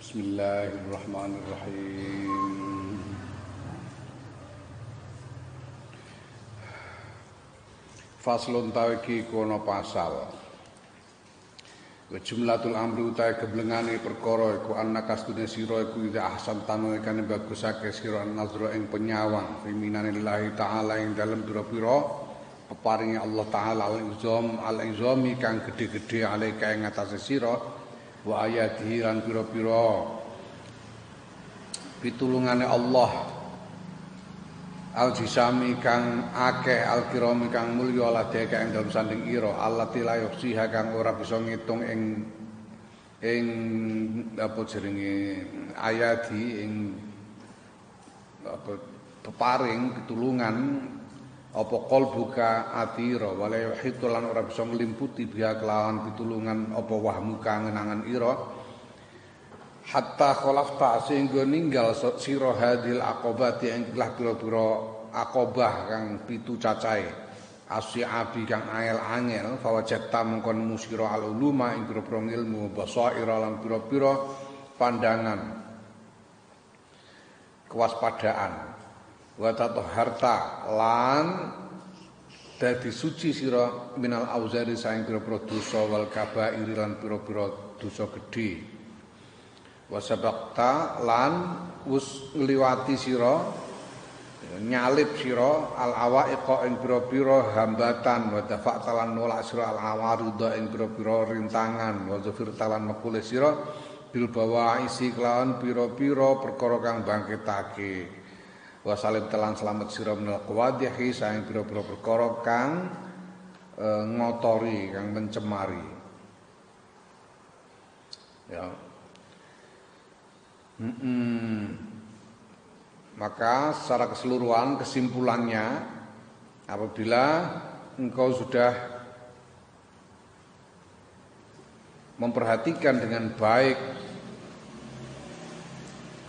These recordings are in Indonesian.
Bismillahirrahmanirrahim. Faslun tawiki kono pasal. Jumlatul amri utahe geblengane perkara iku annakastune sira iku ida ahsan tanu kene bagusake sira nazra ing penyawang fiminane lillahi taala ing dalem pira-pira peparinge Allah taala al-izami kang gedhe-gedhe alaika ing atase sira wa ayatihi lan pira-pira pitulungane Allah al-jisami kang akeh al-kirami kang mulya ladeke ing dalem sanding ira allati la yusiha kang ora bisa ngitung ing apa jenenge ayati ing apa peparing pitulungan apa qalbuka atira wala yuhitu lan ora bisa nglimputi biya kelawan pitulungan apa wahmu kang ngenangan ira hatta khalafta sehingga ninggal sira hadil aqabati ing pira-pira aqabah kang pitu cacahe asyabi kang angel-angel fawajatta mengkon musira al uluma ing pira-pira ilmu basaira lan pira-pira pandangan kewaspadaan wa tatahharta lan dadi suci sira minal auzari saing pira-pira dosa wal kabair lan pira-pira dosa gedhe wa sabaqta lan wis ngliwati sira nyalip sira al awaiqa ing pira-pira hambatan wa dafa'ta lan nolak sira al awarida ing pira-pira rintangan wa zafirta lan mekule sira bil bawaisi kelawan pira-pira perkara kang bangkitake wa salim telan selamat sira minal qawadihi saing pira-pira perkara kang ngotori kang mencemari ya maka secara keseluruhan kesimpulannya apabila engkau sudah memperhatikan dengan baik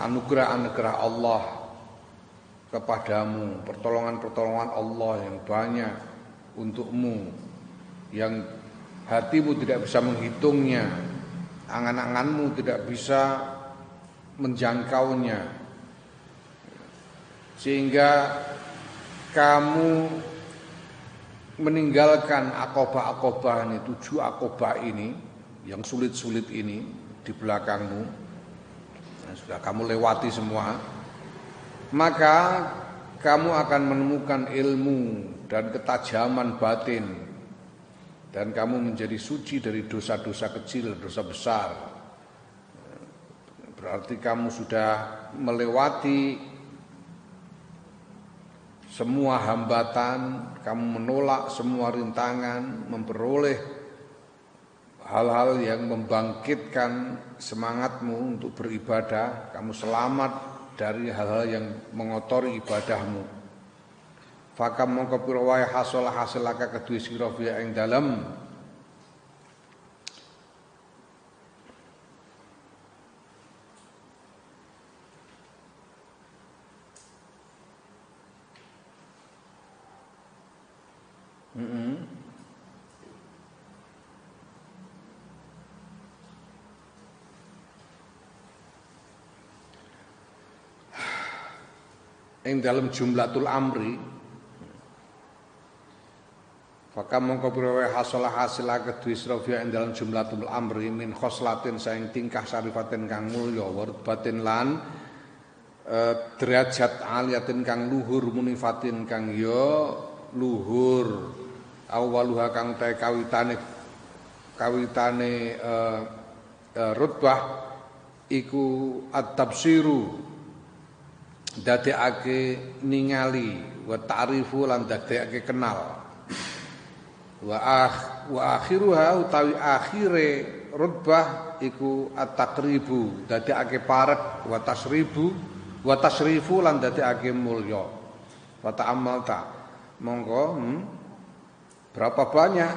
anugerah-anugerah Allah kepadamu, pertolongan-pertolongan Allah yang banyak untukmu, yang hatimu tidak bisa menghitungnya, angan-anganmu tidak bisa menjangkaunya, sehingga kamu meninggalkan akobah-akobah ini, 7 akobah ini, yang sulit-sulit ini di belakangmu, sudah kamu lewati semua. Maka kamu akan menemukan ilmu dan ketajaman batin dan kamu menjadi suci dari dosa-dosa kecil, dosa besar. Berarti kamu sudah melewati semua hambatan, kamu menolak semua rintangan, memperoleh hal-hal yang membangkitkan semangatmu untuk beribadah, kamu selamat dari hal-hal yang mengotori ibadahmu. Fakam mongko pira wae hasilaka kedue sira fiya ing dalem ing dalam jumlatul amri fakam mongko pira wae hasilaka kedue sira fiya ing dalam jumlatul amri min khoslatin saing tingkah sarifatin kang mulya warbatin lan derajat aliyatin kang luhur munifatin kang ya luhur awaluha kang ta kawitane rutbah iku at-tabsiru dadekake ningali wa ta'rifu lan dadekake kenal wa akhiruha utawi akhire rutbah iku at-taqribu dadekake parek wa tasrifu lan dadekake mulya wa ta'ammalta monggo berapa banyak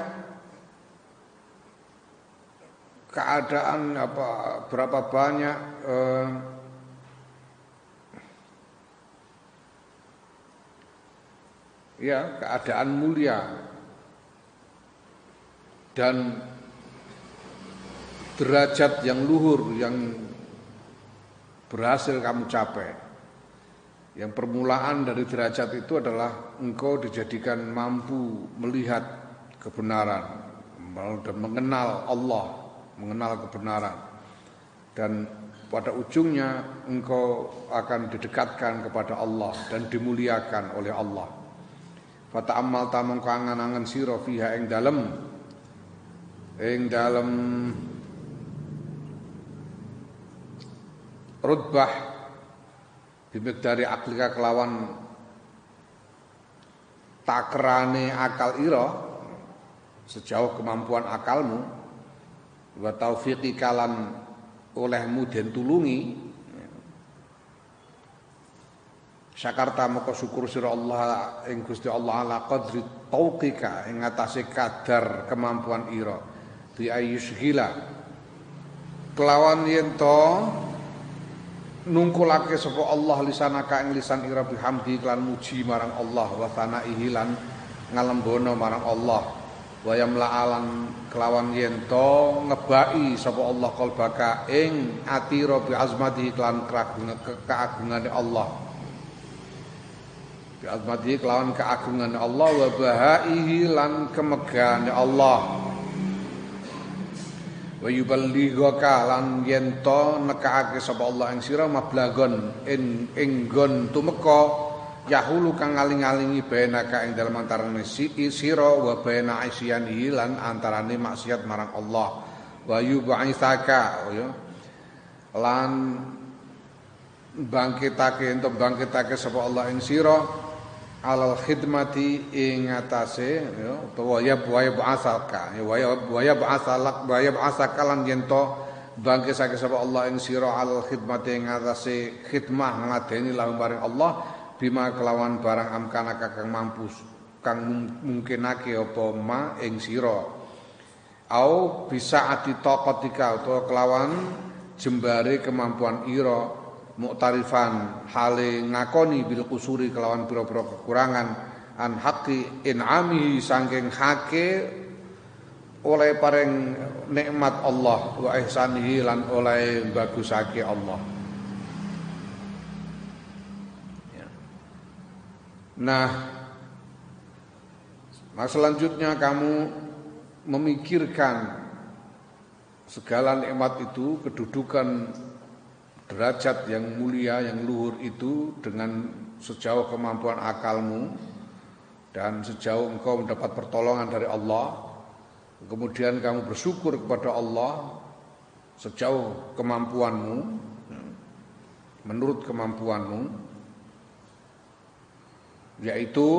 keadaan berapa banyak keadaan mulia dan derajat yang luhur yang berhasil kamu capai. Yang permulaan dari derajat itu adalah engkau dijadikan mampu melihat kebenaran dan mengenal Allah, mengenal kebenaran. Dan pada ujungnya engkau akan didekatkan kepada Allah dan dimuliakan oleh Allah. Fata'ammal ta mongko angan-angan sira fiha ing dalem rutbah bimikdari aklika kelawan takrane akal ira sejauh kemampuan akalmu wa taufiqi kalan olehmu den tulungi syakarta moko syukur sira Allah ing Gusti Allah ala qadri tauqika ing atase kadar kemampuan ira bi ayyusghila kelawan yen to nungkulake sapa Allah lisanaka ing lisan ira bihamdi lan muji marang Allah wa sanaihi lan ngalembono marang Allah wa yamla'alan kelawan yen to ngebaki sapa Allah qalbaka ing atira bi azmatihi lan keagungane Allah bi azmatihi kelawan keagungane Allah wa bahaihi lan kemegahane Allah wa yuballighaka lan yen to nekaake sapa Allah ing sira mablagon ing nggon tumeka yahulu kang ngaling-alingi benaka ing dalem antarane sira wa bena isyanihi lan antarane maksiat marang Allah wa yub'itsaka ya lan bangkitake sapa Allah ing sira alal khidmati ing atase ya utawa ya ba'asaka ya wa ba'asaka lan yen to bangkitake sapa Allah ing sira alal khidmati ing atase khidmah ngadeni lahum maring Allah bima kelawan barang amkana kang mampu kang mungkinake apa ma ing sira au bisa ati taqatika utawa kelawan jembare kemampuan ira muktarifan hale ngakoni bil kusuri kelawan pira-pira kekurangan an haqqi in'amihi saking hake oleh paring nikmat Allah wa ihsanihi lan oleh bagusake Allah. Nah, selanjutnya kamu memikirkan segala nikmat itu, kedudukan derajat yang mulia, yang luhur itu dengan sejauh kemampuan akalmu dan sejauh engkau mendapat pertolongan dari Allah. Kemudian kamu bersyukur kepada Allah sejauh kemampuanmu, menurut kemampuanmu, yaitu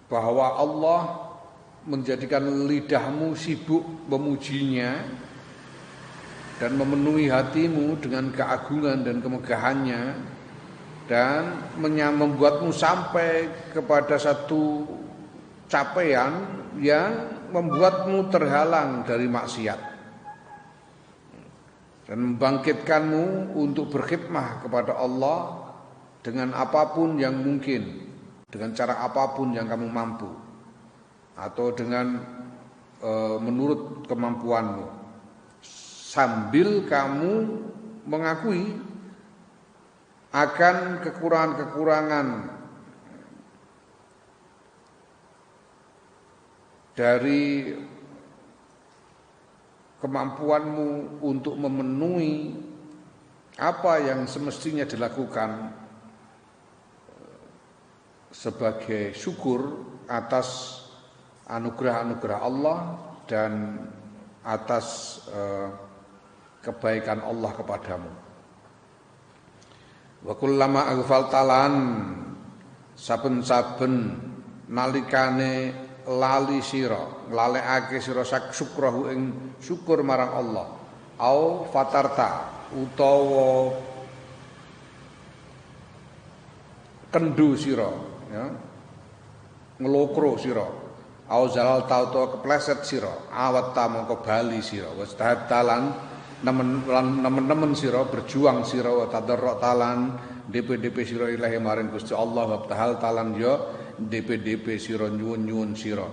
bahwa Allah menjadikan lidahmu sibuk memujinya dan memenuhi hatimu dengan keagungan dan kemegahannya dan membuatmu sampai kepada satu capaian yang membuatmu terhalang dari maksiat dan membangkitkanmu untuk berkhidmah kepada Allah dengan apapun yang mungkin, dengan cara apapun yang kamu mampu atau dengan menurut kemampuanmu, sambil kamu mengakui akan kekurangan-kekurangan dari kemampuanmu untuk memenuhi apa yang semestinya dilakukan sebagai syukur atas anugerah-anugerah Allah dan atas kebaikan Allah kepadamu. Wa kullama aghfaltalan saben-saben nalikane lali sira nglalekake sira syukrahu ing syukur marang Allah au fatarta utawa kendu sira ya nglokro sira au zalal ta utawa kepleset sira awat ta mongko bali sira wis talan nemen-nemen sira berjuang sira wa tadarruk talan DP sira ilahi maring Gusti Allah wa tahal talan ya DP sira nyuwun sira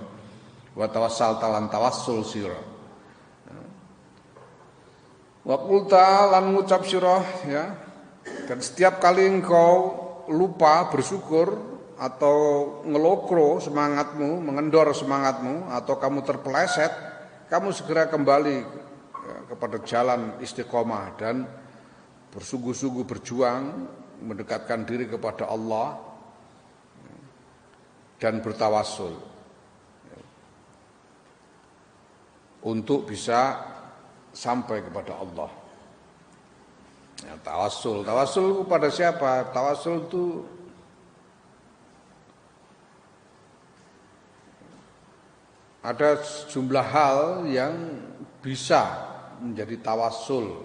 wa tawassal talan tawassul sira Wa qulta lan ngucap sira ya. Dan setiap kali engkau lupa bersyukur atau ngelokro semangatmu, mengendor semangatmu atau kamu terpeleset, kamu segera kembali ya, kepada jalan istiqomah dan bersungguh-sungguh berjuang mendekatkan diri kepada Allah dan bertawassul untuk bisa sampai kepada Allah. Ya, tawassul kepada siapa? Tawassul itu ada sejumlah hal yang bisa menjadi tawassul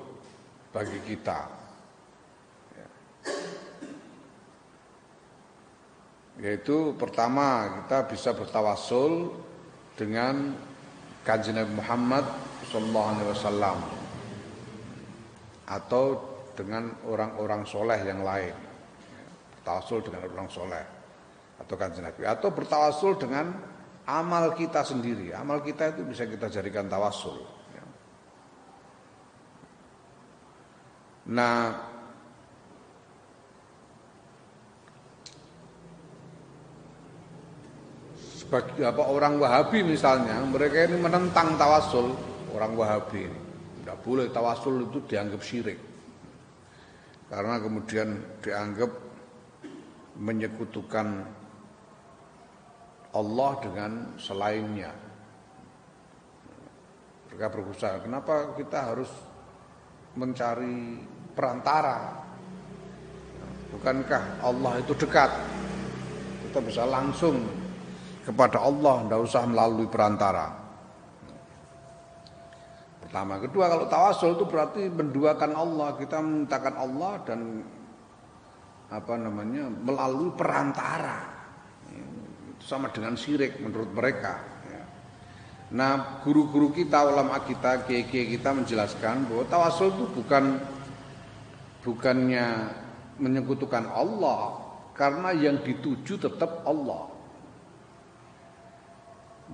bagi kita. Yaitu pertama kita bisa bertawassul dengan Kanjeng Nabi Muhammad sallallahu alaihi wasallam atau dengan orang-orang soleh yang lain. Bertawassul dengan orang soleh atau Kanjeng Nabi atau bertawassul dengan amal kita sendiri. Amal kita itu bisa kita jadikan tawassul. Nah, sebagai orang Wahabi misalnya, mereka ini menentang tawassul. Orang Wahabi ini tidak boleh tawassul, itu dianggap syirik karena kemudian dianggap menyekutukan Allah dengan selainnya. Mereka berusaha, kenapa kita harus mencari perantara? Bukankah Allah itu dekat? Kita bisa langsung kepada Allah, tidak usah melalui perantara. Pertama, kedua, kalau tawassul itu berarti menduakan Allah, kita memintakan Allah dan melalui perantara. Itu sama dengan syirik menurut mereka. Nah, guru-guru kita, ulama kita, kiai-kiai kita menjelaskan bahwa tawassul itu bukannya menyekutukan Allah, karena yang dituju tetap Allah.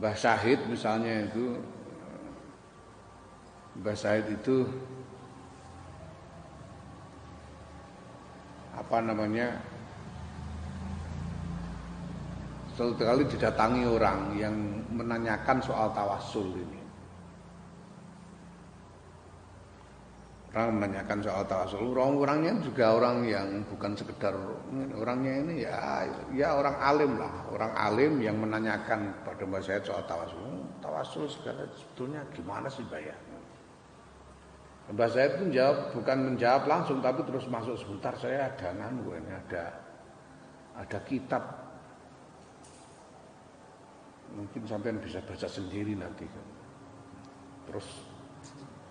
Mbah Syahid misalnya itu, Mbah Syahid itu suatu kali didatangi orang yang menanyakan soal tawassul ini. Orang menanyakan soal tawassul, orangnya juga orang yang bukan sekedar orangnya ini ya orang alim lah, orang alim yang menanyakan pada Mbah Syahid soal tawassul. Tawassul segala sebetulnya gimana sih Mbah ya? Mbah Syahid itu bukan menjawab langsung, tapi terus masuk sebentar, saya ada ada kitab, mungkin sampean bisa baca sendiri nanti. Terus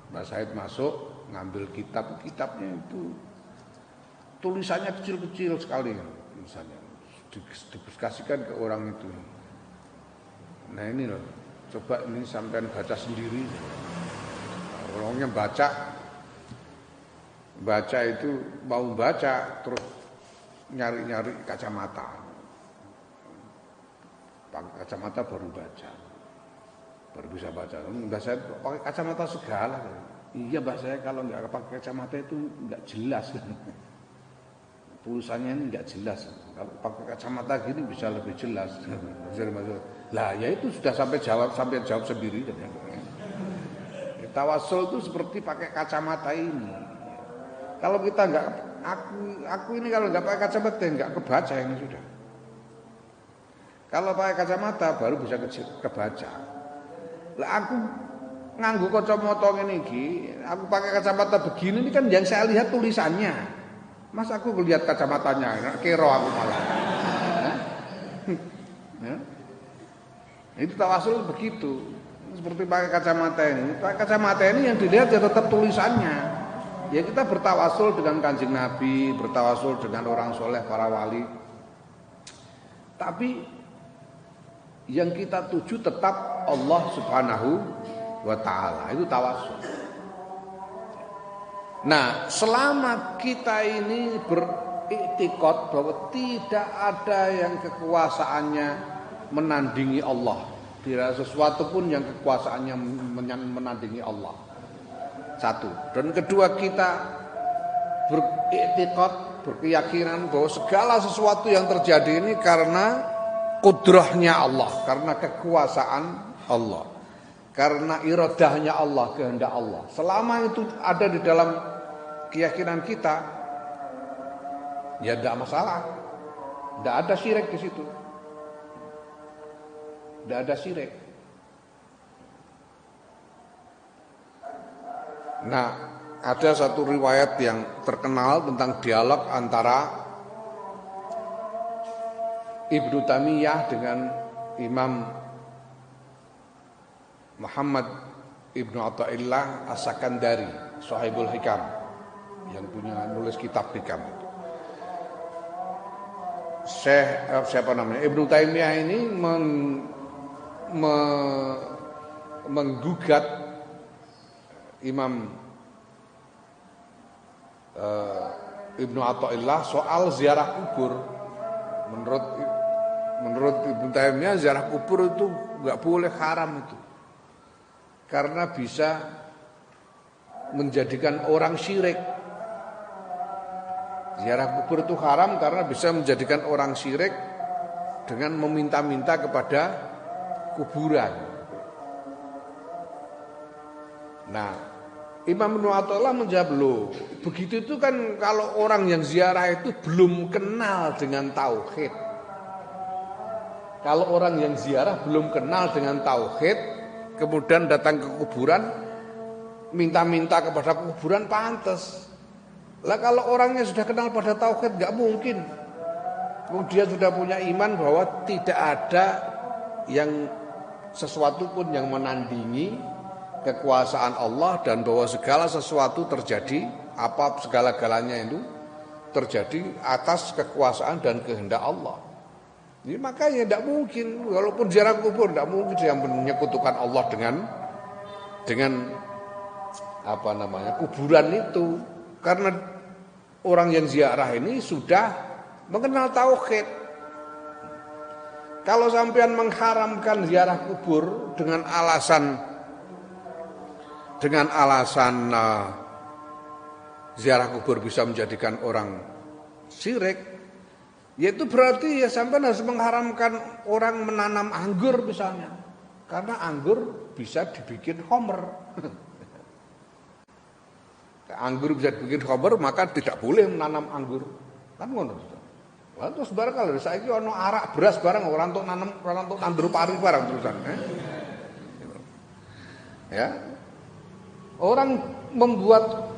Mbah Syahid masuk ngambil kitabnya itu tulisannya kecil-kecil sekali, misalnya dikasihkan ke orang itu. Nah ini loh, coba ini sampean baca sendiri. Orangnya baca itu mau baca terus nyari-nyari kacamata. Pakai kacamata baru baca, baru bisa baca. Mbah Syahid pakai kacamata segala. Iya Mbah Syahid, kalau nggak pakai kacamata itu nggak jelas. Tulisannya ini nggak jelas. Kalau pakai kacamata gini bisa lebih jelas. Lah ya itu sudah sampai jawab sendiri. Tawassul itu seperti pakai kacamata ini. Kalau kita nggak, aku ini kalau nggak pakai kacamata nggak kebaca ini sudah. Kalau pakai kacamata baru bisa kebaca. Lah aku nganggo kacamata ngene iki, aku pakai kacamata begini ini kan yang saya lihat tulisannya. Mas aku lihat kacamatanya, kero aku malah. Ya. Itu tawassul begitu. Seperti pakai kacamata ini. Pakai kacamata ini yang dilihat ya tetap tulisannya. Ya kita bertawassul dengan Kanjeng Nabi, bertawassul dengan orang soleh, para wali. Tapi yang kita tuju tetap Allah Subhanahu wa ta'ala. Itu tawassul. Nah, selama kita ini beriktikad bahwa tidak ada yang kekuasaannya menandingi Allah, tidak sesuatu pun yang kekuasaannya menandingi Allah. Satu. Dan kedua, kita beriktikad, berkeyakinan bahwa segala sesuatu yang terjadi ini karena kudrahnya Allah, karena kekuasaan Allah, karena iradahnya Allah, kehendak Allah. Selama itu ada di dalam keyakinan kita, ya tidak masalah, tidak ada syirik di situ, tidak ada syirik. Nah, ada satu riwayat yang terkenal tentang dialog antara Ibnu Taimiyah dengan Imam Muhammad Ibnu Athaillah As-Sakandari, Shahibul Hikam, yang punya nulis kitab Hikam. Siapa namanya? Ibnu Taimiyah ini menggugat Imam Ibnu Athaillah soal ziarah kubur. Menurut Ibnu Taimiyah ziarah kubur itu nggak boleh, haram itu, karena bisa menjadikan orang syirik. Ziarah kubur itu haram karena bisa menjadikan orang syirik dengan meminta-minta kepada kuburan. Nah, Imam Ibnu Athaillah menjawab, loh, begitu itu kan kalau orang yang ziarah itu belum kenal dengan tauhid. Kalau orang yang ziarah belum kenal dengan tauhid, kemudian datang ke kuburan, minta-minta kepada kuburan, pantas. Lah kalau orangnya sudah kenal pada tauhid, nggak mungkin. Dia sudah punya iman bahwa tidak ada yang sesuatu pun yang menandingi kekuasaan Allah, dan bahwa segala sesuatu terjadi, apa segala-galanya itu terjadi atas kekuasaan dan kehendak Allah. Jadi makanya tidak mungkin, walaupun ziarah kubur, tidak mungkin dia menyekutukan Allah dengan kuburan itu, karena orang yang ziarah ini sudah mengenal tauhid. Kalau sampean mengharamkan ziarah kubur dengan alasan ziarah kubur bisa menjadikan orang syirik, yaitu berarti ya sampean harus mengharamkan orang menanam anggur misalnya, karena anggur bisa dibikin khamr. Anggur bisa dibikin khamr, maka tidak boleh menanam anggur. Kan ngono. Lah terus barang kalau saiki ana arak beras barang orang untuk nandur pari barang terusan, Ya. Orang membuat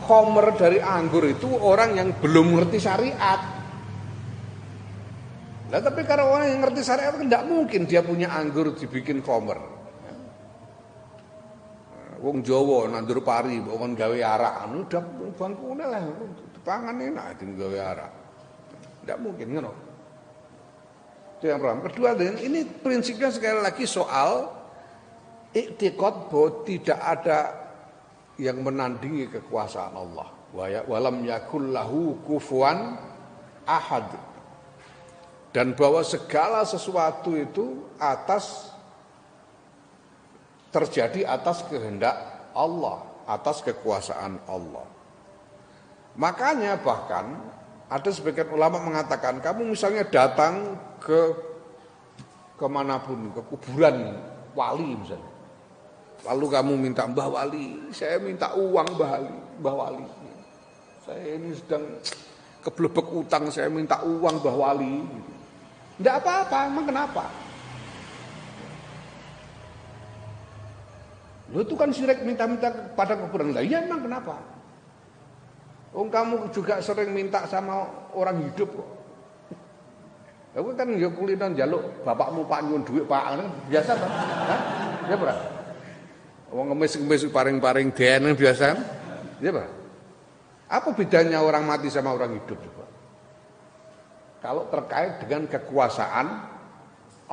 khamr dari anggur itu orang yang belum ngerti syariat. Nah, tapi kalau orang yang ngerti syariat kan tidak mungkin dia punya anggur dibikin khamr. Wong Jawa nandur pari, wong gawe arak, anu udah bangkune lah, pangan enak gawe arak. Tidak mungkin, ngono. Itu yang pertama. Kedua, ini prinsipnya sekali lagi soal iktikad bahwa tidak ada yang menandingi kekuasaan Allah. Walam yakul lahu kufuwan ahad. Dan bahwa segala sesuatu itu terjadi atas kehendak Allah, atas kekuasaan Allah. Makanya bahkan ada sebagian ulama mengatakan, kamu misalnya datang ke kemanapun, ke kuburan wali misalnya, lalu kamu minta, Mbah Wali, saya minta uang Mbah Wali. Saya ini sedang keblebek utang, saya minta uang Mbah Wali. Tidak apa-apa, emang kenapa? Lu itu kan syirik minta-minta pada kuburan. Lah iya emang kenapa? Kamu juga sering minta sama orang hidup kok. Aku kan ya kulinan jaluk bapakmu Pak nyuwun duit Pak, biasa Pak. Hah? Ya Pak. Wong ngemis-ngemis paring-paring den biasa. Ya Pak. Apa bedanya orang mati sama orang hidup coba? Kalau terkait dengan kekuasaan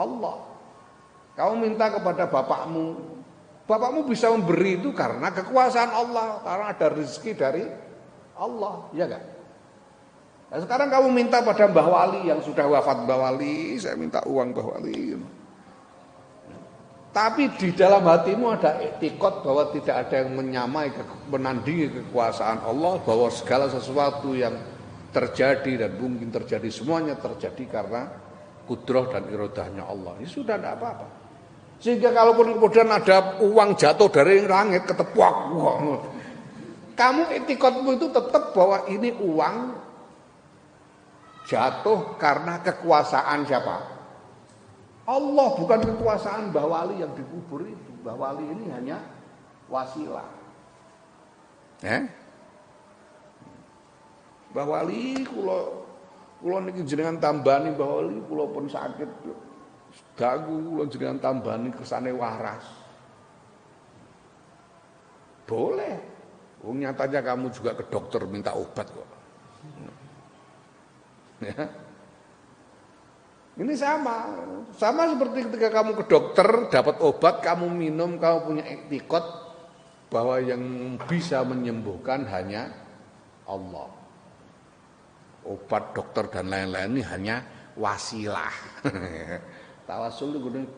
Allah. Kamu minta kepada bapakmu bisa memberi itu karena kekuasaan Allah, karena ada rezeki dari Allah, ya enggak? Nah, sekarang kamu minta pada Mbah Wali yang sudah wafat, Mbah Wali, saya minta uang Mbah Wali. Tapi di dalam hatimu ada iktikad bahwa tidak ada yang menyamai menandingi kekuasaan Allah, bahwa segala sesuatu yang terjadi dan mungkin terjadi semuanya terjadi karena kudrah dan iradahnya Allah. Ya sudah tidak apa-apa. Sehingga kalaupun kemudian ada uang jatuh dari langit ketepuak, kamu iktikadmu itu tetap bahwa ini uang jatuh karena kekuasaan siapa? Allah, bukan kekuasaan Mbah Wali yang dikubur itu. Mbah Wali ini hanya wasilah. Mbah Wali kula niki jenengan tambani Mbah Wali kula pun sakit dagu kula jenengan tambani kersane waras. Boleh. Wong nyatanya kamu juga ke dokter minta obat kok. Ya. Ini sama seperti ketika kamu ke dokter dapat obat, kamu minum, kamu punya iktikad bahwa yang bisa menyembuhkan hanya Allah. Obat, dokter dan lain-lain ini hanya wasilah. Tawasul itu gini.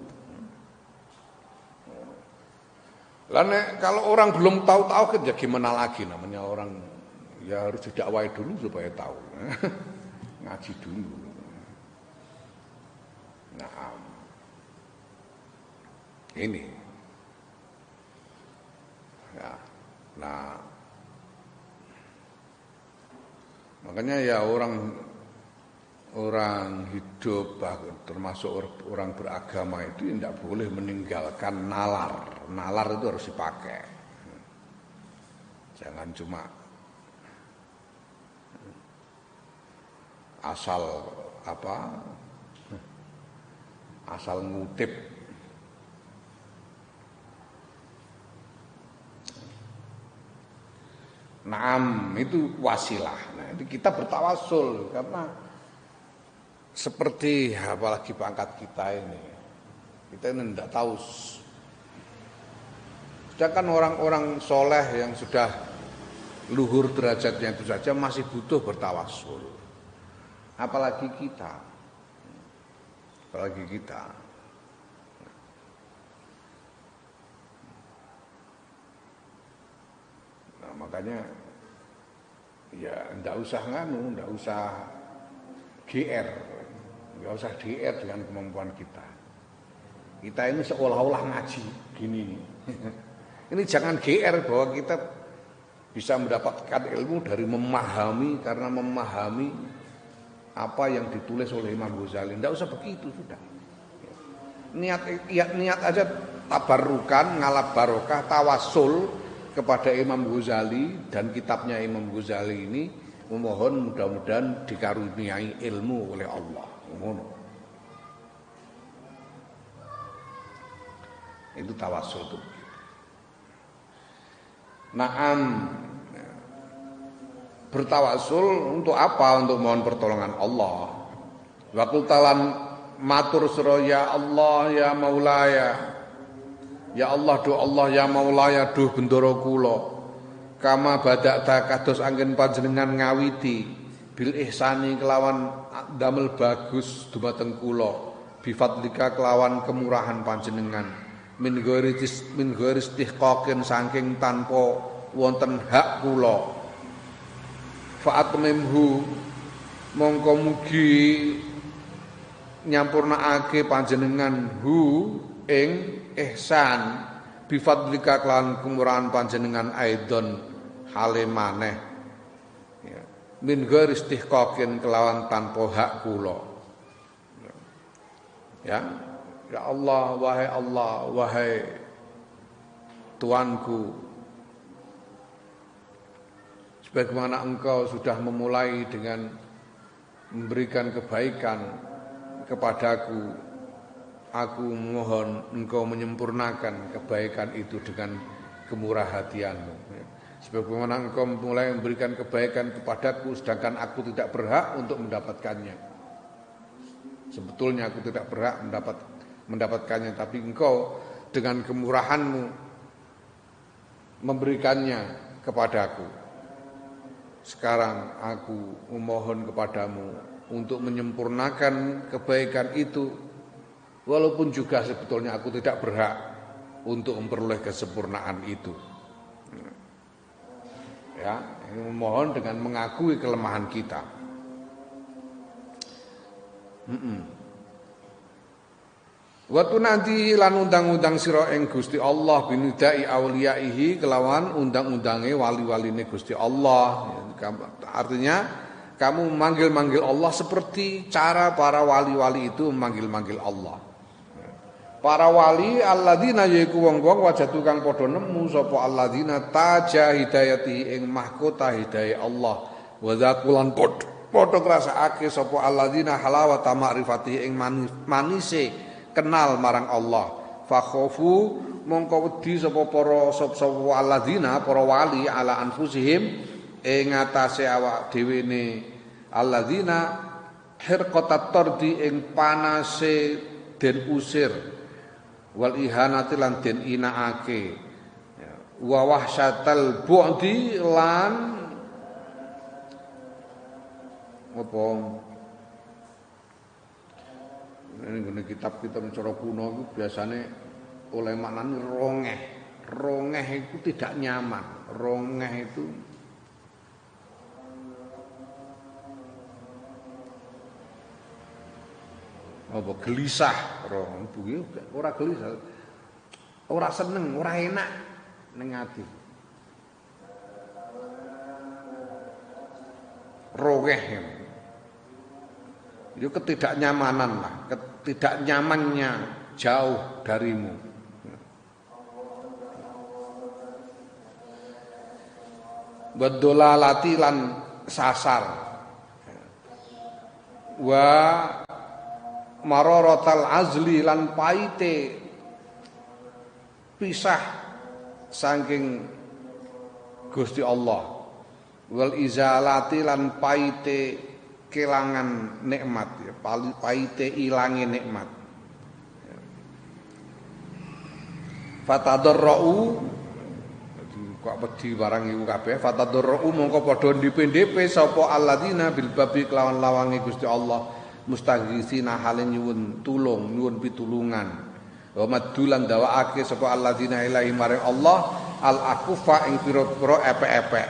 Lalu kalau orang belum tahu tauhid ya gimana lagi, namanya orang ya harus didakwai dulu supaya tahu. Ngaji dulu. Nah, ini, ya, nah, makanya ya orang hidup termasuk orang beragama itu tidak boleh meninggalkan nalar. Nalar itu harus dipakai. Jangan cuma asal ngutip. Naam itu wasilah. Nah, itu kita bertawasul karena seperti apalagi pangkat kita ini tidak tahu. Sedangkan orang-orang soleh yang sudah luhur derajatnya itu saja masih butuh bertawasul. Apalagi kita. Nah, makanya ya enggak usah enggak usah GR dengan kemampuan kita. Kita ini seolah-olah ngaji gini. Ini jangan GR bahwa kita bisa mendapatkan ilmu dari memahami, karena memahami apa yang ditulis oleh Imam Ghazali. Tidak usah begitu, sudah. Niat aja tabarrukan, ngalap barokah, tawasul kepada Imam Ghazali dan kitabnya Imam Ghazali ini, memohon mudah-mudahan dikaruniai ilmu oleh Allah. Itu tawasul itu. Naam. Bertawasul untuk apa? Untuk mohon pertolongan Allah. Wa qultalan matur sira ya Allah ya Maulaya. Ya Allah do Allah ya Maulaya do bendara kula. Kama badakta kados anggen panjenengan ngawiti bil ihsani kelawan damel bagus dumateng kula. Bi fadlika kelawan kemurahan panjenengan. Min ghairi istihqaqin saking tanpa wonten hak kula. Fa'atmimhu mongko mugi nyampurnaake panjenengan hu ing ihsan bifadlika kelawan kemurahan panjenengan aidon hale maneh ya min ghairi istihqaqin kelawan tanpa hak kula ya Allah wahai Tuanku, sebagaimana Engkau sudah memulai dengan memberikan kebaikan kepadaku, aku mohon Engkau menyempurnakan kebaikan itu dengan kemurah hatianmu. Sebagaimana Engkau mulai memberikan kebaikan kepadaku, sedangkan aku tidak berhak untuk mendapatkannya. Sebetulnya aku tidak berhak mendapatkannya, tapi Engkau dengan kemurahanmu memberikannya kepadaku. Sekarang aku memohon kepadamu untuk menyempurnakan kebaikan itu Walaupun juga sebetulnya aku tidak berhak untuk memperoleh kesempurnaan itu. Ya, memohon dengan mengakui kelemahan kita. Waktu nanti lan undang-undang sira ing Gusti Allah binidai auliyaihi kelawan undang-undange wali-waline Gusti Allah. Artinya kamu memanggil-manggil Allah seperti cara para wali-wali itu memanggil-manggil Allah. Para wali alladzina yaiku wong-wong wajatu kang padha nemu sapa alladzina taja hidayati ing mahkota hidayah Allah wa zakulan padha ngrasakake sapa alladzina halawata ma'rifati ing manise kenal marang Allah fa khofu mongko wedi sapa para alladzina para wali ala anfusihim ing atase awak dhewe ne alladzina hirqatat tardi ing panase den usir wal ihanati lan den inaake wa wahsyatal bu'di lan apa ini kitab-kitab cara kuno itu biasanya oleh maknane rongeh itu tidak nyaman, rongeh itu apa gelisah, ora gelisah, ora seneng, ora enak ning ati. Rongeh itu ketidaknyamanan lah, ketidaknyamannya jauh darimu. Bedolalati lan sasar. Wa mararatal azli lan paite pisah saking Gusti Allah wal izalati lan paite kelangan nikmat ya paite ilange nikmat fatadarrau kok wedi barang iku kabeh fatadarrau mongko padha ndip-ndip sapa alladzina bil babi kelawan lawange Gusti Allah mustaghitsina hale nyuwun tulung nyuwun pitulungan wa madulan dawaake sapa alladzina ilahi maring Allah al akufa ing pira-pira epek-epek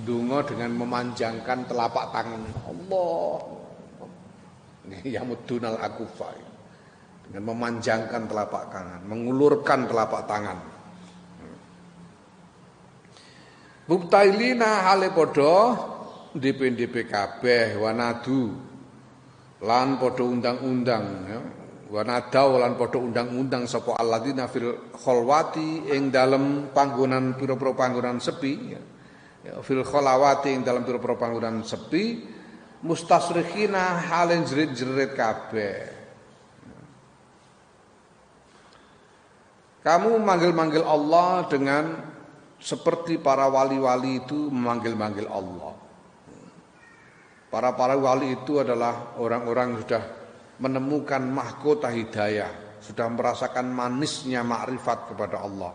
donga dengan memanjangkan telapak tangan Allah ya mudunal akufa dengan memanjangkan telapak tangan mengulurkan telapak tangan buktailina hale padha ndip-ndip kabeh wanadu lan padha undang-undang ya wanadau lan padha undang-undang sapa alladzina fil khalwati ing dalem panggonan pira-pira panggonan sepi ya fil khalawati ing dalem pira-pira panggonan sepi mustasrikhina halen jerit-jerit kabeh kamu manggil-manggil Allah dengan seperti para wali-wali itu memanggil-manggil Allah. Para wali itu adalah orang-orang yang sudah menemukan mahkota hidayah, sudah merasakan manisnya makrifat kepada Allah.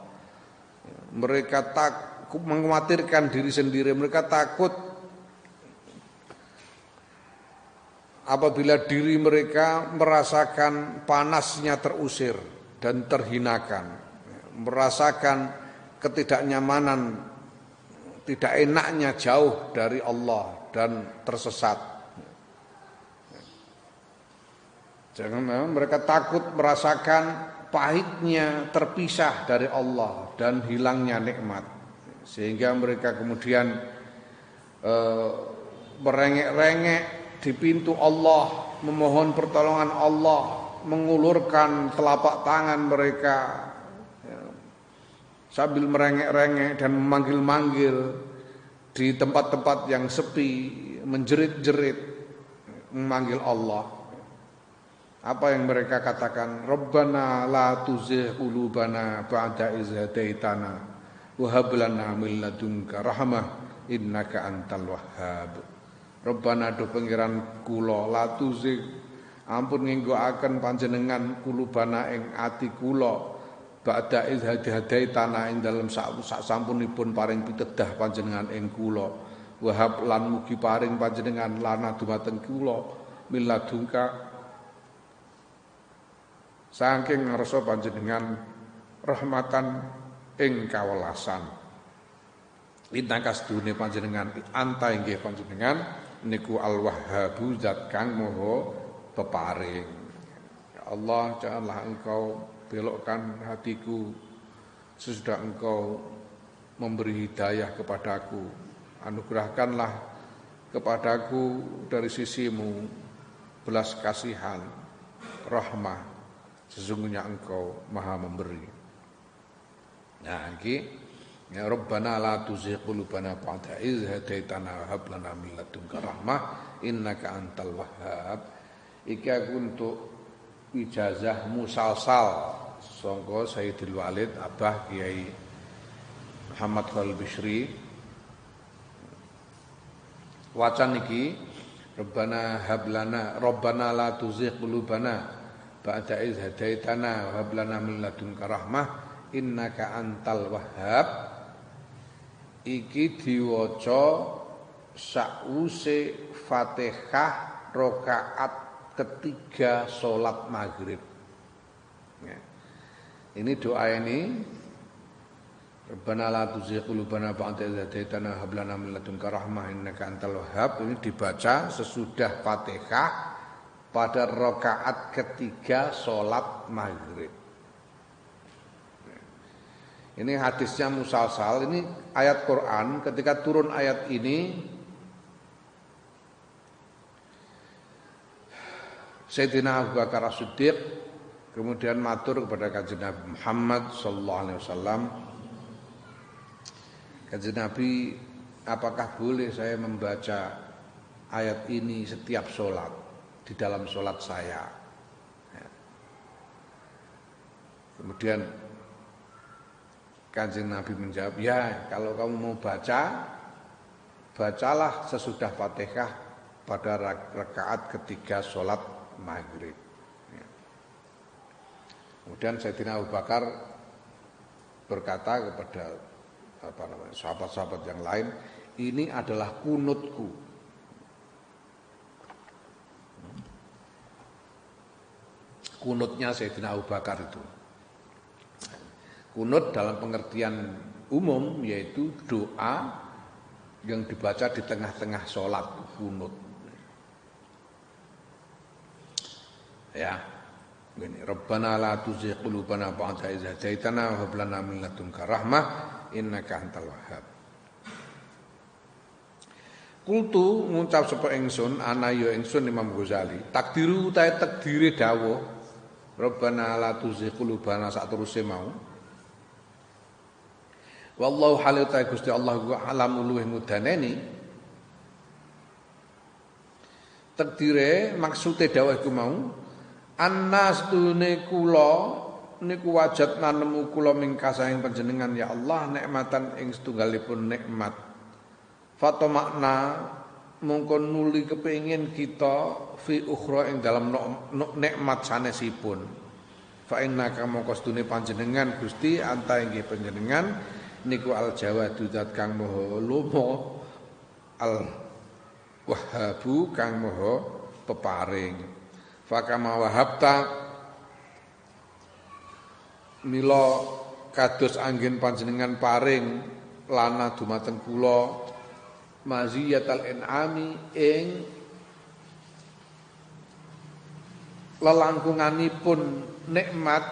Mereka takut mengkhawatirkan diri sendiri, mereka takut apabila diri mereka merasakan panasnya terusir dan terhinakan, merasakan ketidaknyamanan, tidak enaknya jauh dari Allah dan tersesat. Jangan mereka takut merasakan pahitnya terpisah dari Allah dan hilangnya nikmat, sehingga mereka kemudian merengek-rengek di pintu Allah, memohon pertolongan Allah, mengulurkan telapak tangan mereka sambil merengek-rengek dan memanggil-manggil di tempat-tempat yang sepi, menjerit-jerit memanggil Allah. Apa yang mereka katakan? Rabbana la tuzigh qulubana ba'da idh hadaitana wa hab lana min ladunka rahmah innaka antal wahhab. Rabbana do pangeran kula la tuzigh ampun ngenggoaken panjenengan qulubana ing ati kula ba'da idh hadaitana ing dalem sak sampunipun paring pitedah panjenengan ing kula wahab lan mugi paring panjenengan lana dumateng kula min ladunka saking ngarsa panjenengan rahmatan ing kawelasan. Innaka sedune panjenengan anta inggih panjenengan niku Al-Wahhabu zat kang maha peparing. Ya Allah, janganlah engkau belokkan hatiku sesudah engkau memberi hidayah kepadaku. Anugerahkanlah kepadaku dari sisimu belas kasihan, rahmah. Sesungguhnya engkau maha memberi. Nah, iki ya Rabbana la tuzigh qulubana ba'da idh hadaitana wa hab lana min ladunka rahmah innaka antal wahhab. Iki aku untuk ijazah musalsal sangka Sayyidul Walid Abah Kiai Muhammad Khalil Bishri. Wacan iki Rabbana la tuzigh qulubana ba'da idh hadaitana wa hab lana min ladunka rahmah innaka antal wahhab. Iki diwaca sakwuse Fatihah rakaat ketiga salat maghrib. Ya. Ini doa ini Rabbana la tuzigh qulubana ba'da idh hadaitana wa hab lana min ladunka rahmah innaka antal wahhab ini dibaca sesudah Fatihah pada rakaat ketiga salat maghrib. Ini hadisnya musalsal, ini ayat Quran. Ketika turun ayat ini, Sayyidina Abu Bakar As-Siddiq kemudian matur kepada Kanjeng Nabi Muhammad sallallahu alaihi wasallam, Kanjeng Nabi, apakah boleh saya membaca ayat ini setiap sholat, di dalam sholat saya? Kemudian Kanjeng Nabi menjawab, ya kalau kamu mau baca, bacalah sesudah Fatihah pada rakaat ketiga sholat maghrib. Kemudian Sayyidina Abu Bakar berkata kepada sahabat-sahabat yang lain, ini adalah kunutku. Kunutnya Sayyidina Abu Bakar itu. Kunut dalam pengertian umum yaitu doa yang dibaca di tengah-tengah sholat, kunut. Ya, ini Rabbana la tuzigh qulubana ba'da idh hadaitana wa hab lana min ladunka rahmah innaka antal wahhab. Kultu ngucap sapa ingsun ana ya ingsun Imam Ghazali, takdiru utahe takdire dawuh Rabbana la tuzigh qulubana sateruse mau. Wallahu halil ta Gusti Allah ku alam luwih mudaneni. Takdire maksude dawuh iku mau annas tune kula niku wajat nanemu kula mingkasahing panjenengan ya Allah nikmatan ing setunggalipun nikmat. Fatomakna mongko nuli kepengin kita fi ukhra ing dalam nikmat sanesipun. Fa innaka mongko stune panjenengan Gusti anta inggih panjenengan niku al jawadu zat kang maha lomo al wahhabu kang maha peparing. Fakama wahabta mila kados anggen panjenengan paring lana dumateng kula maziyatal in'ami ing lelangkunganipun nikmat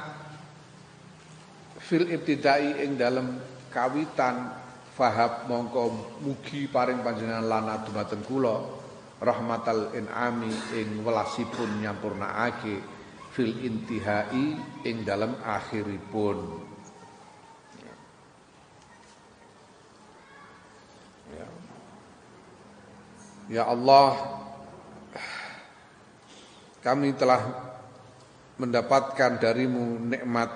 fil ibtidai ing dalem kawitan fahab mongko mugi paring panjenengan lana dumateng kula rahmatal in'ami ing welasipun nyampurnaake fil intihai ing dalem akhiripun. Ya Allah, kami telah mendapatkan darimu nikmat,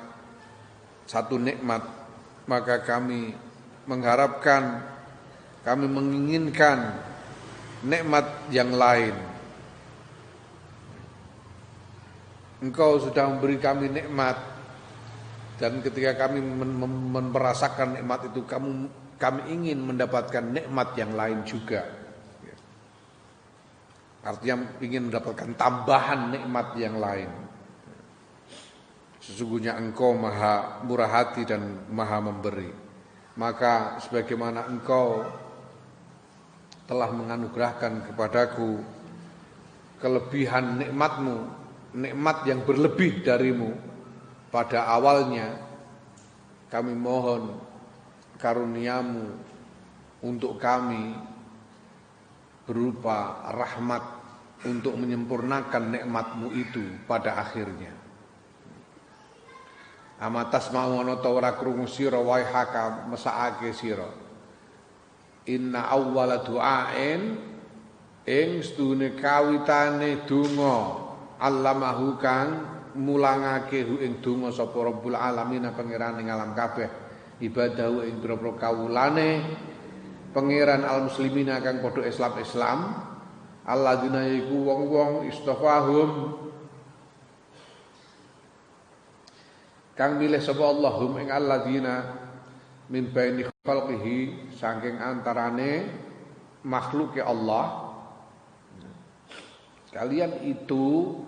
satu nikmat, maka kami mengharapkan, kami menginginkan nikmat yang lain. Engkau sudah memberi kami nikmat, dan ketika kami merasakan nikmat itu, kami ingin mendapatkan nikmat yang lain juga. Artinya ingin mendapatkan tambahan nikmat yang lain. Sesungguhnya Engkau Maha murah hati dan Maha memberi. Maka sebagaimana Engkau telah menganugerahkan kepadaku kelebihan nikmat-Mu, nikmat yang berlebih darimu pada awalnya, kami mohon karunia-Mu untuk kami berupa rahmat untuk menyempurnakan nikmat-Mu itu pada akhirnya. Amatas ma'ono ta ora krungu sira wae haka mesakake sira. Inna awwala du'ain ing stune kawitane donga allamahu kang mulangake hu ing donga sapa Rabbul Alamin pangeran ing alam kabeh ibadahu ing pira-pira kawulane pangeran al muslimina kang padha Islam alladzina iku wong-wong istafahum kang milih sapa Allahum ing alladzina min baini khalqihi saking antarane makhluke Allah. Kalian itu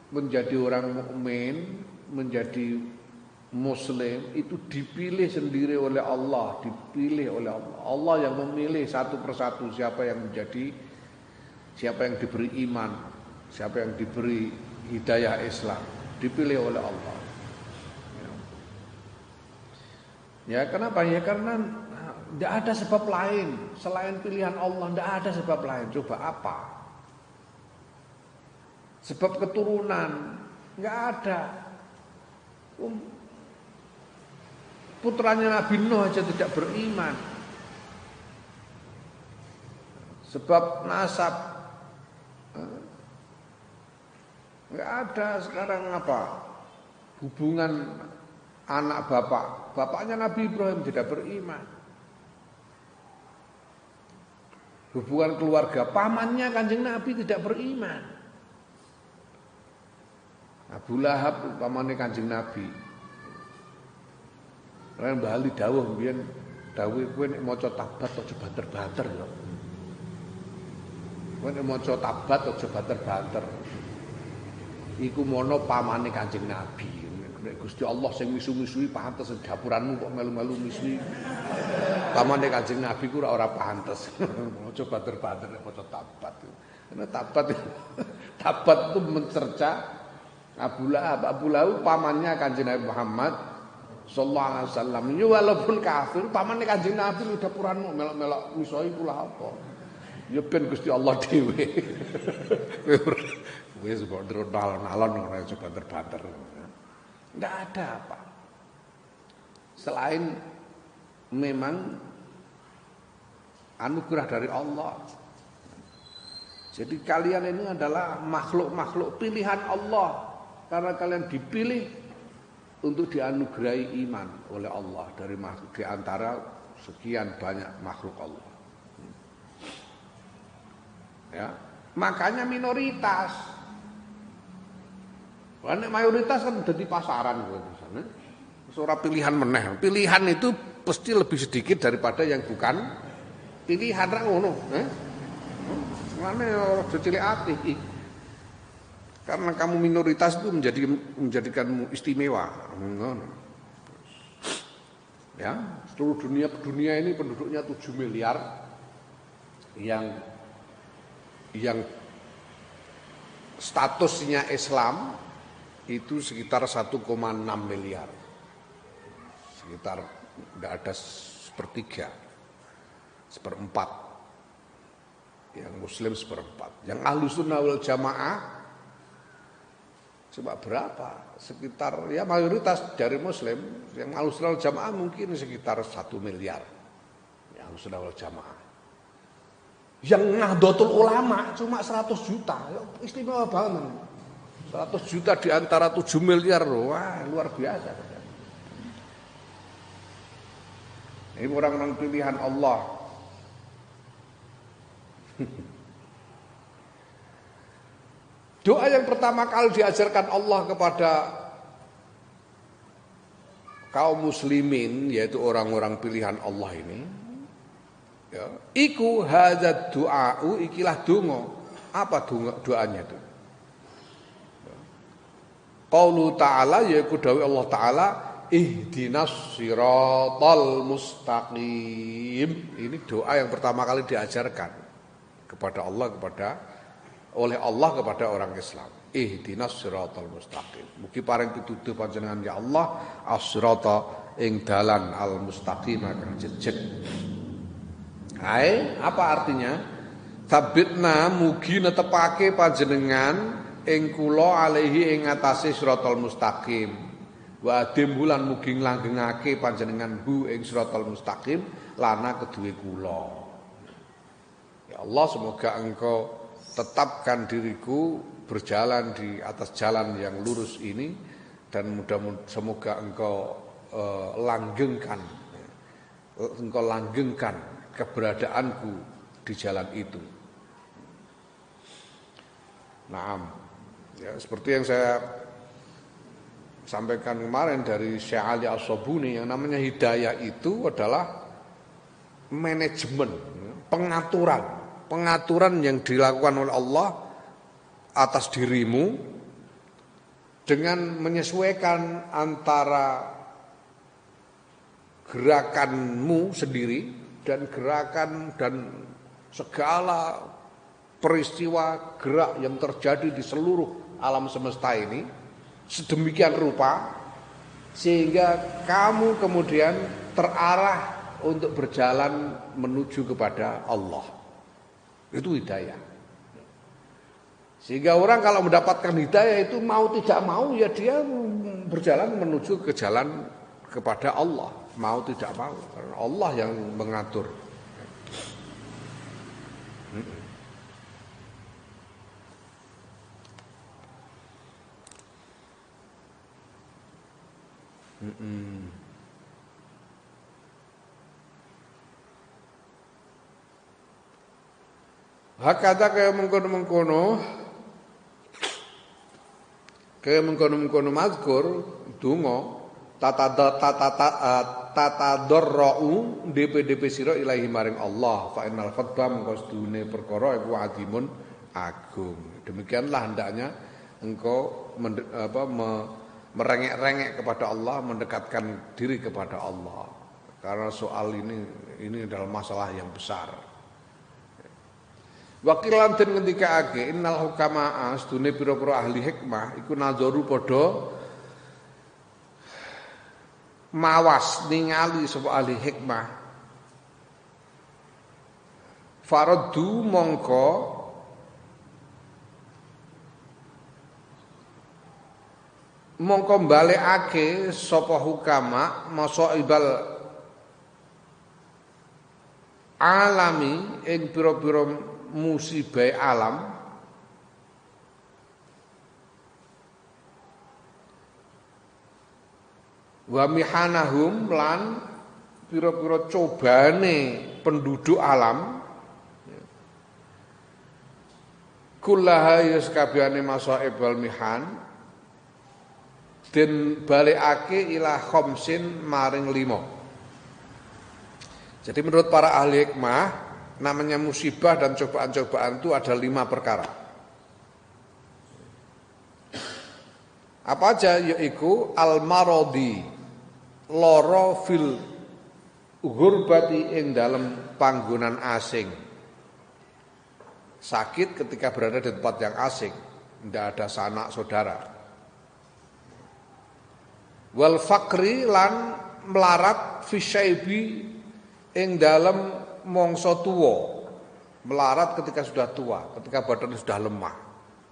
menjadi orang mukmin, menjadi muslim itu dipilih sendiri oleh Allah, dipilih oleh Allah. Allah yang memilih satu persatu siapa yang diberi iman, siapa yang diberi hidayah Islam, dipilih oleh Allah. Ya kenapa? Ya karena tidak ada sebab lain selain pilihan Allah, tidak ada sebab lain. Coba apa? Sebab keturunan nggak ada. Putranya Nabi Nuh aja tidak beriman. Sebab nasab nggak ada sekarang apa? Hubungan anak bapaknya Nabi Ibrahim tidak beriman. Hubungan keluarga pamannya Kanjeng Nabi tidak beriman. Abu Lahab pamannya Kanjeng Nabi. Lan bali dawuh mbiyen dawuh kowe nek maca tabat aja banter-banter ya. Kowe nek maca tabat aja banter-banter. Iku mono pamane Kanjeng Nabi. Nek Gusti Allah sing misu-misui pantes dapuranmu kok melu-melu misui. Pamane Kanjeng Nabi ku ora pantes. Aja banter-banter nek maca tabat. Karena tabat itu mencerca Abu Lahab pamannya Kanjeng Nabi Muhammad sallallahu alaihi wasallam. Ya walaupun kafir pamannya Kanjeng Nabi lu dapuranmu melok-melok misoi kula apa. Ya ben Gusti Allah dhewe. Wis kok nalon ora aja banter-banter. Tidak ada apa selain memang anugerah dari Allah. Jadi kalian ini adalah makhluk-makhluk pilihan Allah karena kalian dipilih untuk dianugerahi iman oleh Allah di antara sekian banyak makhluk Allah. Ya, makanya minoritas. Karena mayoritas kan jadi pasaran gitu sana. Ora pilihan meneh. Pilihan itu pasti lebih sedikit daripada yang bukan pilihan ra ngono, Mane aja cilik ati. Karena kamu minoritas itu menjadikanmu istimewa. Ngono. Ya, seluruh dunia ini penduduknya 7 miliar yang statusnya Islam itu sekitar 1,6 miliar. Sekitar tidak ada seperempat. Yang Muslim seperempat. Yang Ahlussunnah wal Jamaah coba berapa? Sekitar ya mayoritas dari Muslim. Yang Ahlussunnah wal Jamaah mungkin sekitar 1 miliar. Yang Ahlussunnah wal Jamaah. Yang Nahdlatul Ulama cuma 100 juta. Istimewa banget. 100 juta di antara 7 miliar. Wah, luar biasa. Ini orang-orang pilihan Allah. Doa yang pertama kali diajarkan Allah kepada kaum muslimin, yaitu orang-orang pilihan Allah ini, ya, iku hadzat du'a'u, ikilah donga. Apa doanya itu? Qaulu ta'ala yaiku dawuh Allah taala ihdinas siratal mustaqim. Ini doa yang pertama kali diajarkan kepada Allah oleh Allah kepada orang Islam. Ihdinas siratal mustaqim. Mugi paring pituduh panjenengan ya Allah as-sirata ing dalan al-mustaqim kang jejeg. Hai, apa artinya? Sabitna mugi netepake panjenengan ing kula alaihi ing atase siratal mustaqim. Wa adimbulan mugi nglanggengake panjenengan hu ing siratal mustaqim lana kedue kula. Ya Allah, semoga Engkau tetapkan diriku berjalan di atas jalan yang lurus ini dan mudah-mudahan semoga Engkau langgengkan keberadaanku di jalan itu. Naam. Ya, seperti yang saya sampaikan kemarin dari Syekh Ali As-Sobuni, yang namanya hidayah itu adalah manajemen, pengaturan yang dilakukan oleh Allah atas dirimu dengan menyesuaikan antara gerakanmu sendiri dan gerakan dan segala peristiwa gerak yang terjadi di seluruh alam semesta ini sedemikian rupa sehingga kamu kemudian terarah untuk berjalan menuju kepada Allah. Itu hidayah. Sehingga orang kalau mendapatkan hidayah itu mau tidak mau ya dia berjalan menuju ke jalan kepada Allah. Mau tidak mau, karena Allah yang mengatur. Hakata kaya mengkono-mengkono mazkur donga tatadorra'u DP sira ilahi maring Allah fa innal khatba mengko sedune perkara iku adimun agung. Demikianlah hendaknya engkau merengek-rengek kepada Allah, mendekatkan diri kepada Allah. Karena soal ini adalah masalah yang besar. Wakilan den ngendikaake innal hukama astune pira-pira ahli hikmah iku nadzaru padha mawas ningali sapa ahli hikmah. Faraddu mongko balekake sapa hukama masaibal alami ing pira-pira musibah alam wa mihanahum lan pira-pira cobane penduduk alam kullaha yaskabihane masaib wal mihan den balekake ila khamsin maring 5. Jadi menurut para ahli hikmah namanya musibah dan cobaan-cobaan itu ada 5 perkara. Apa aja? Yaitu al-maradi, loro fil ghurbati ing dalam panggonan asing. Sakit ketika berada di tempat yang asing, tidak ada sanak saudara. Wal fakri lan melarat fi syaibi ing dalam mongso tuwa, melarat ketika sudah tua, ketika badan sudah lemah,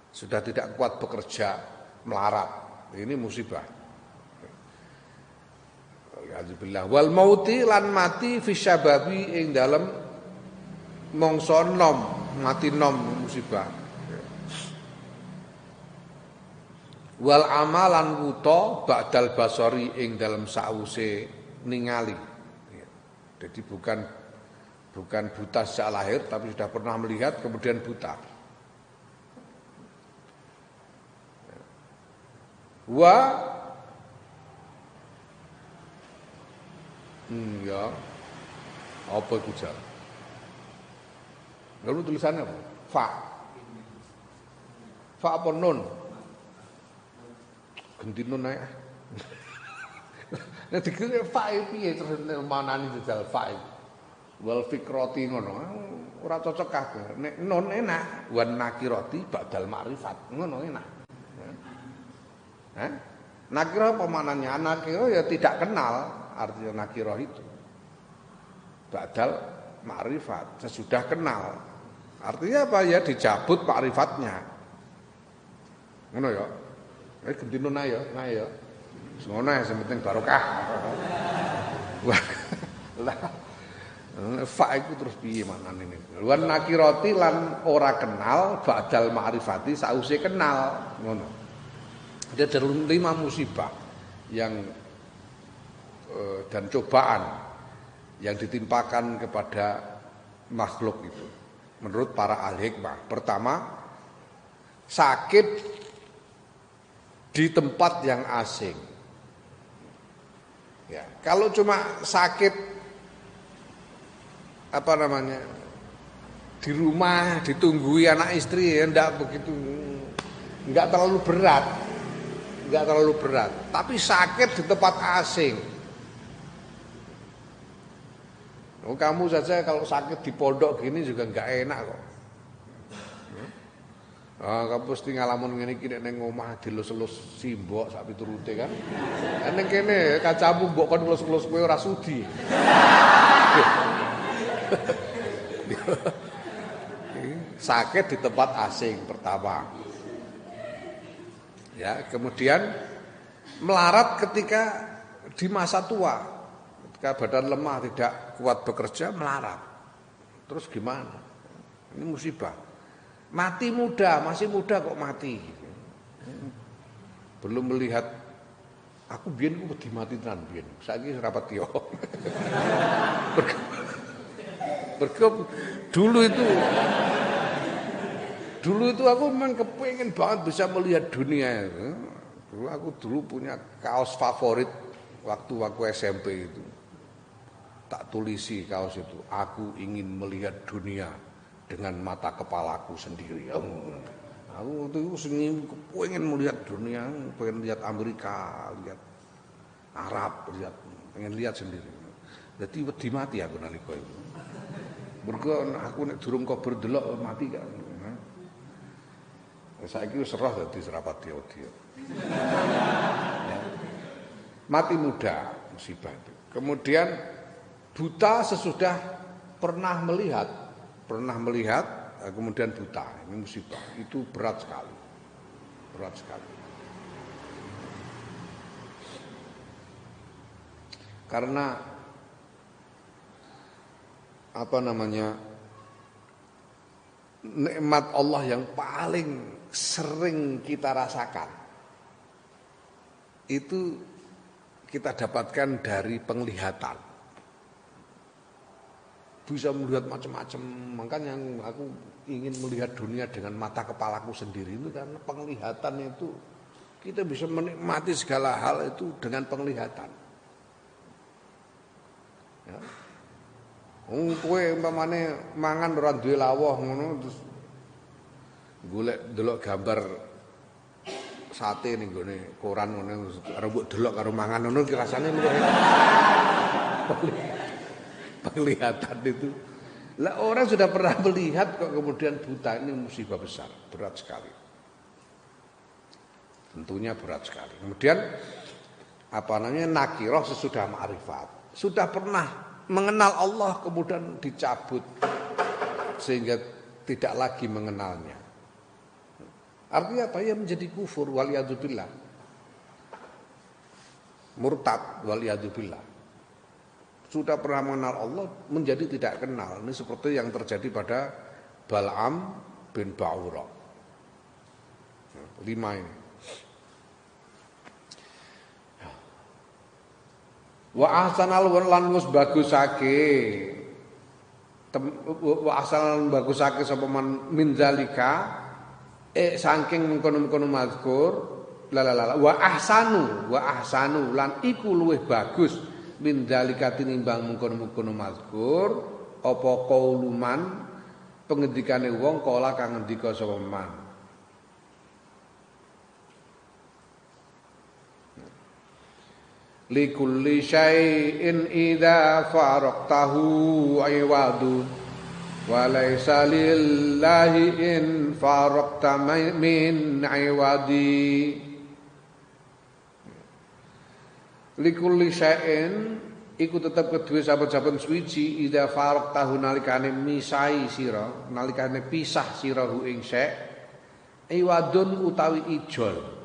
sudah tidak kuat bekerja, melarat. Ini musibah. Alhamdulillah. Wal mauti lan mati fi syababi ing dalam mongso nom, mati nom musibah. Wal amalan wuta ba'dal basari ing dalam sause ningali. Jadi bukan buta sejak lahir, tapi sudah pernah melihat kemudian buta. Ya, apa itu jar? Lalu tulisannya apa? Fa apa nun? gendino nae. Nek dikira fa'i piye terus manani jajal fa'i. Wal fikrati ngono. Ora cocok kabeh. Nek non enak, wan nakirati ba'dal ma'rifat. Ngono enak. Nakirah apa mananya? Nakirah ya tidak kenal, artinya nakirah itu. Ba'dal ma'rifat, sesudah kenal. Artinya apa ya dicabut ma'rifatnya. Ngono ya. Gendino nae ya. Ngono ya sing penting barokah. Wah. Lah fa iku terus piye manane niku? Wan nakirati lan ora kenal ba'dal ma'rifati sause kenal, ngono. Ada 5 musibah yang dan cobaan yang ditimpakan kepada makhluk itu menurut para ahli hikmah. Pertama, sakit di tempat yang asing. Ya, kalau cuma sakit apa namanya di rumah ditunggui anak istri ya enggak terlalu berat, tapi sakit di tempat asing. Oh, kamu saja kalau sakit di pondok gini juga enggak enak kok. Kamu mesti ngalamun ngene iki nek ning omah dilus-elus simbok sak piturute kan. Ning kene kacamu mbok kon elus-elus kowe ora sudi. Sakit di tempat asing pertama. Ya, kemudian melarat ketika di masa tua, ketika badan lemah tidak kuat bekerja melarat. Terus gimana? Ini musibah. Mati muda, masih muda kok mati. Belum melihat aku biyen ku wedi mati tenan biyen. Saiki rapat yo. Dulu itu aku memang kepengen banget bisa melihat dunia. Aku dulu punya kaos favorit waktu SMP itu. Tak tulisi kaos itu, aku ingin melihat dunia dengan mata kepalaku sendiri. Aku itu kepengen melihat dunia, pengen lihat Amerika, lihat Arab, pengen lihat sendiri. Jadi wedi mati aku nalika itu. Mergo aku nek durung kober delok mati gak. Saiki wis roh dadi serapati dia. Mati muda musibah itu. Kemudian buta sesudah pernah melihat, kemudian buta. Ini musibah. Itu berat sekali. Karena apa namanya? Nikmat Allah yang paling sering kita rasakan itu kita dapatkan dari penglihatan. Bisa melihat macam-macam, makanya aku ingin melihat dunia dengan mata kepalaku sendiri itu karena penglihatan itu kita bisa menikmati segala hal itu dengan penglihatan. Ya. Kowe umpamane mangan ora duwe lawuh ngono terus golek delok gambar sate ning gone koran ngono karo mbok delok karo mangan ngono ki rasane luwih penglihatan itu. Lah orang sudah pernah melihat kok kemudian buta, ini musibah besar, berat sekali. Tentunya berat sekali. Kemudian apa namanya nakirah sesudah ma'rifat. Sudah pernah mengenal Allah kemudian dicabut sehingga tidak lagi mengenalnya. Artinya apa? Ya menjadi kufur waliyadzubillah. Murtad waliyadzubillah. Sudah pernah mengenal Allah menjadi tidak kenal. Ini seperti yang terjadi pada Bal'am bin Ba'ura. 5 ini. Wa ahsanal lan wis bagusake wa ahsanal bagusake sapa min zalika saking mengkono-mengkono mazkur wa ahsanu lan iku luwih bagus min zalika tinimbang mengkono-mengkono mazkur apa qauluman pengendikane wong kala kang ngendika sapa man likulli syai'in idza faraqtahu iwadun wa laysa lillahi in faraqta min iwadi. Likulli syai'in iku tetep kedue saben-saben suwiji idza faraqtahu nalikane misai sira, nalikane pisah sira hu ing syai' iwadun utawi ijol.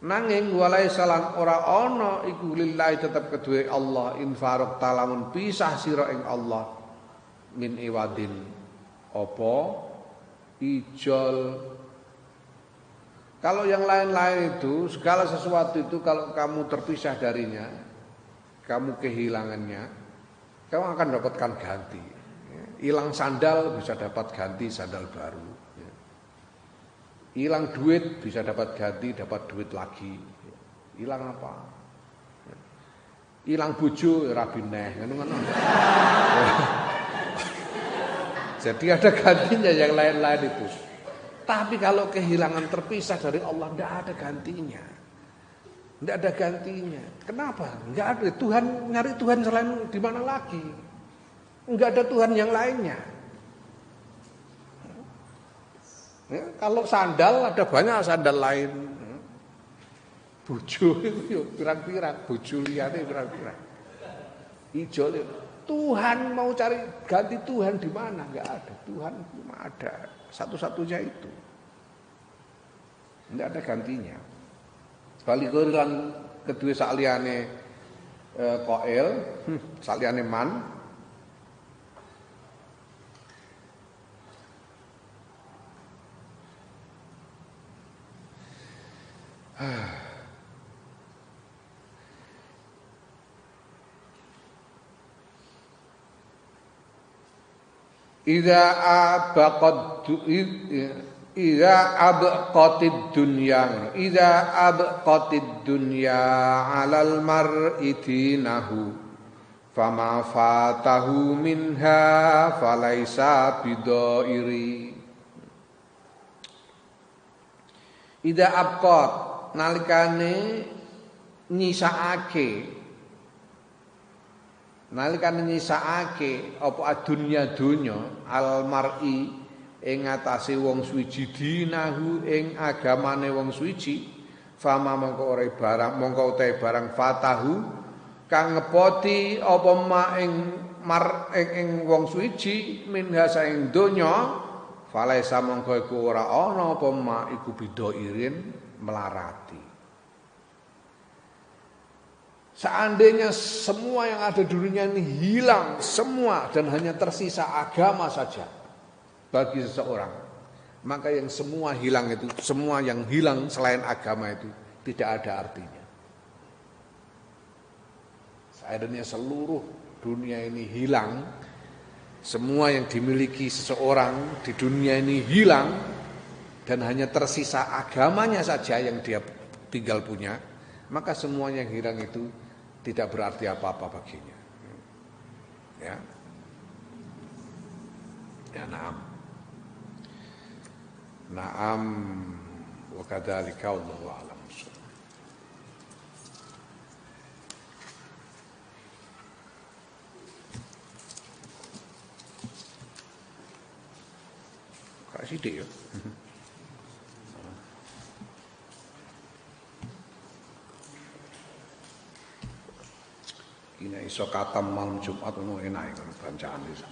Nanging walai salan ora ana iku lillahi tetep kedue Allah in faraqta lamun pisah sira ing Allah min iwadin apa ijol. Kalau yang lain-lain itu segala sesuatu itu kalau kamu terpisah darinya, kamu kehilangannya, kamu akan dapatkan ganti. Hilang sandal bisa dapat ganti sandal baru. Hilang duit bisa dapat ganti, dapat duit lagi. Hilang apa? Hilang bojo rabi neh, ngono-ngono. Jadi ada gantinya yang lain-lain itu. Tapi kalau kehilangan terpisah dari Allah tidak ada gantinya. Tidak ada gantinya. Kenapa? Enggak ada. Tuhan nyari Tuhan selain di mana lagi? Enggak ada Tuhan yang lainnya. Ya, kalau sandal ada banyak sandal lain. Bojo itu pirang-pirang, bojo liyane pirang-pirang. Ijol Tuhan mau cari ganti Tuhan di mana? Enggak ada. Tuhan cuma ada satu-satunya itu. Enggak ada gantinya. Balikur lan kedua sakliyane qail, sakliyane man. Idza abqatid dunya 'alal mar'i dinahu fama fatahu minha falaisa bidairi. Idza abqat nalikane nyisakake apa adunya donya al mar'i ing atase wong suwiji dinahu ing agamane wong suwiji fama mongko ora barang mongko utahe barang fatahu kang ngepoti apa ma ing wong suwiji minha saing donya falaisa mongko iku ora ana apa ma iku bidairin melarati. Seandainya semua yang ada di dunia ini hilang semua dan hanya tersisa agama saja bagi seseorang, maka yang semua hilang itu, semua yang hilang selain agama itu tidak ada artinya. Seandainya seluruh dunia ini hilang, semua yang dimiliki seseorang di dunia ini hilang dan hanya tersisa agamanya saja yang dia tinggal punya, maka semua yang hilang itu tidak berarti apa-apa baginya. Ya. Ya, na'am. Na'am wa kadzalika wallahu a'lam. Kasih dia. Ini iso katam malam Jumat ngono enak kan bacaan iki.